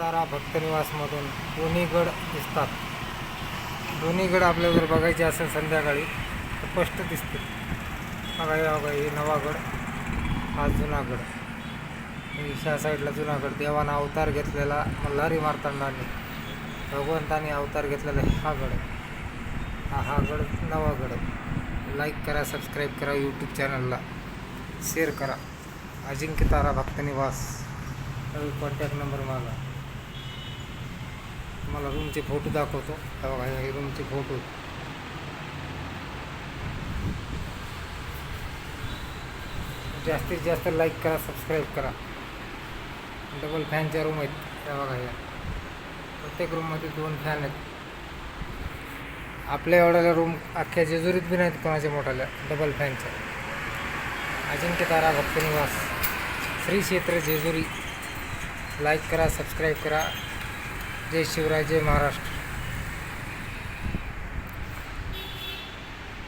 तारा भक्तनिवासमधून दोन्ही गड दिसतात. दोन्ही गड आपल्याला जर बघायचे असेल संध्याकाळी तर स्पष्ट दिसते. बघा हे नवा गड, हा जुना गड. ह्या साईडला जुना गड. देवानं अवतार घेतलेला मल्हारी मार्तंडाने, भगवंताने अवतार घेतलेला हा गड आहे. हा गड नवा गड आहे. लाईक करा, सबस्क्राईब करा यूट्यूब चॅनलला, शेअर करा. अजिंक्य तारा भक्तनिवास, कॉन्टॅक्ट नंबर मागा. तुम्हाला रूमचे फोटो दाखवतो. बघा हे रूमचे फोटो. जास्तीत जास्त लाईक करा, सबस्क्राईब करा. डबल फॅनच्या रूम आहेत. त्या बघा या प्रत्येक रूममध्ये 2 फॅन आहेत. आपल्या एवढ्याला रूम अख्ख्या जेजुरीत बी नाहीत कोणाच्या मोठ्याल्या डबल फॅनच्या. अजिंक्य तारा भक्तनिवास, श्री क्षेत्र जेजुरी. लाईक करा, सबस्क्राईब करा. जय शिवराय, जय महाराष्ट्र.